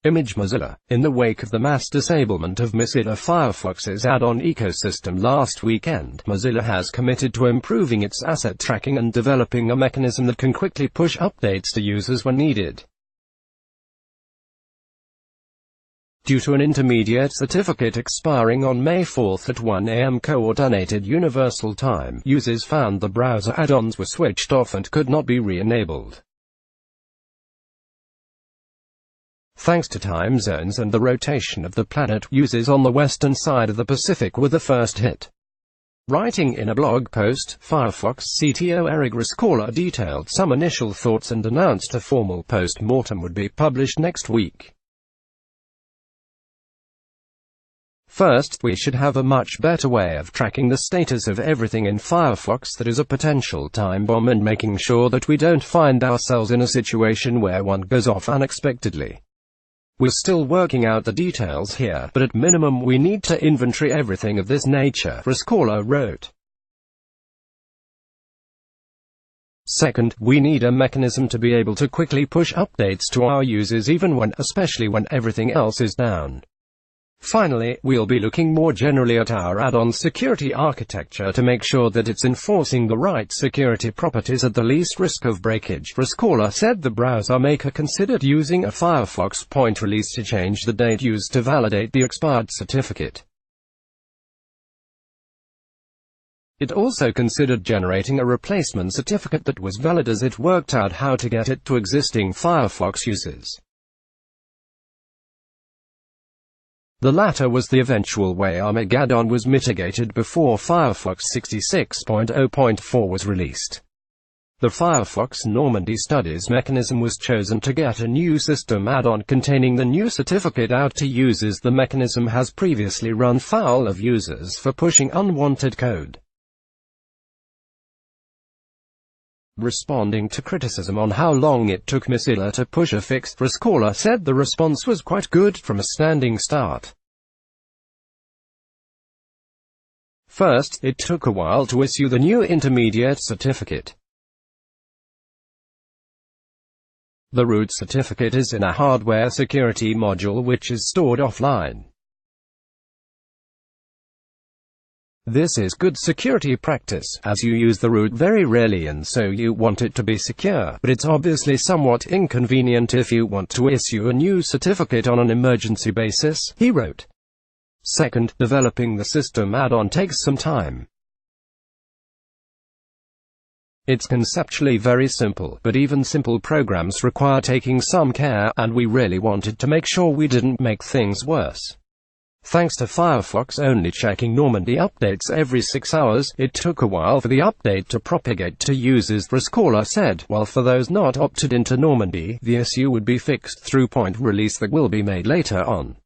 Image Mozilla. In the wake of the mass disablement of Mozilla Firefox's add-on ecosystem last weekend, Mozilla has committed to improving its asset tracking and developing a mechanism that can quickly push updates to users when needed. Due to an intermediate certificate expiring on May 4 at 1 a.m. Coordinated Universal Time, users found the browser add-ons were switched off and could not be re-enabled. Thanks to time zones and the rotation of the planet, users on the western side of the Pacific were the first hit. Writing in a blog post, Firefox CTO Eric Riscaller detailed some initial thoughts and announced a formal post-mortem would be published next week. First, we should have a much better way of tracking the status of everything in Firefox that is a potential time bomb and making sure that we don't find ourselves in a situation where one goes off unexpectedly. We're still working out the details here, but at minimum we need to inventory everything of this nature, Riscaller wrote. Second, we need a mechanism to be able to quickly push updates to our users especially when everything else is down. Finally, we'll be looking more generally at our add-on security architecture to make sure that it's enforcing the right security properties at the least risk of breakage. Riscaller said the browser maker considered using a Firefox point release to change the date used to validate the expired certificate. It also considered generating a replacement certificate that was valid as it worked out how to get it to existing Firefox users. The latter was the eventual way Armagaddon was mitigated before Firefox 66.0.4 was released. The Firefox Normandy Studies mechanism was chosen to get a new system add-on containing the new certificate out to users. The mechanism has previously run foul of users for pushing unwanted code. Responding to criticism on how long it took Mozilla to push a fix, Riscaller said the response was quite good from a standing start. First, it took a while to issue the new intermediate certificate. The root certificate is in a hardware security module which is stored offline. This is good security practice, as you use the root very rarely and so you want it to be secure, but it's obviously somewhat inconvenient if you want to issue a new certificate on an emergency basis, he wrote. Second, developing the system add-on takes some time. It's conceptually very simple, but even simple programs require taking some care, and we really wanted to make sure we didn't make things worse. Thanks to Firefox only checking Normandy updates every 6 hours, it took a while for the update to propagate to users, Riscaller said, while for those not opted into Normandy, the issue would be fixed through point release that will be made later on.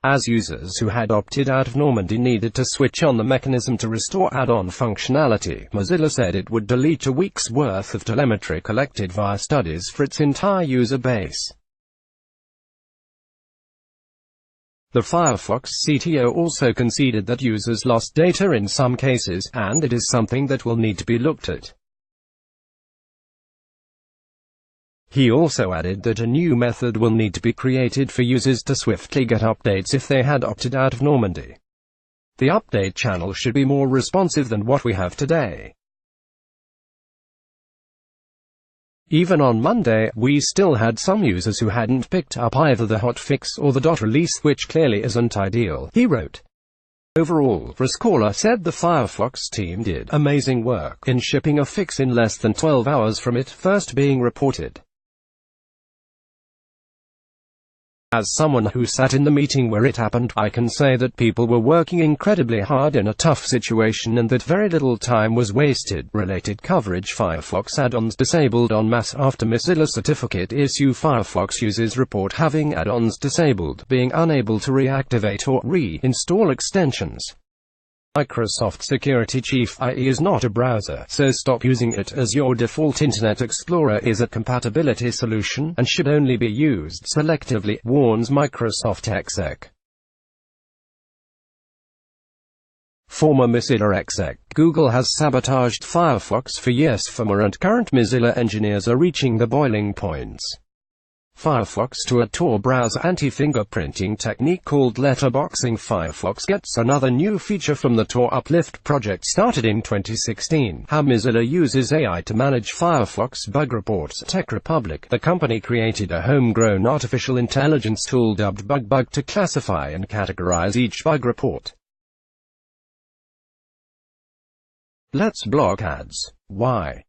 As users who had opted out of Normandy needed to switch on the mechanism to restore add-on functionality, Mozilla said it would delete a week's worth of telemetry collected via studies for its entire user base. The Firefox CTO also conceded that users lost data in some cases, and it is something that will need to be looked at. He also added that a new method will need to be created for users to swiftly get updates if they had opted out of Normandy. The update channel should be more responsive than what we have today. Even on Monday, we still had some users who hadn't picked up either the hotfix or the .release, which clearly isn't ideal, he wrote. Overall, Riscaller said the Firefox team did amazing work in shipping a fix in less than 12 hours from it first being reported. As someone who sat in the meeting where it happened, I can say that people were working incredibly hard in a tough situation and that very little time was wasted. Related coverage: Firefox add-ons disabled en masse after Mozilla certificate issue. Firefox users report having add-ons disabled, being unable to reactivate or re-install extensions. Microsoft security chief: IE is not a browser, so stop using it as your default. Internet Explorer is a compatibility solution, and should only be used selectively, warns Microsoft exec. Former Mozilla exec: Google has sabotaged Firefox for years. Former and current Mozilla engineers are reaching the boiling points. Firefox to a Tor browser anti-fingerprinting technique called letterboxing. Firefox gets another new feature from the Tor Uplift project started in 2016. How Mozilla uses AI to manage Firefox bug reports. Tech Republic, the company created a homegrown artificial intelligence tool dubbed BugBug to classify and categorize each bug report. Let's block ads. Why?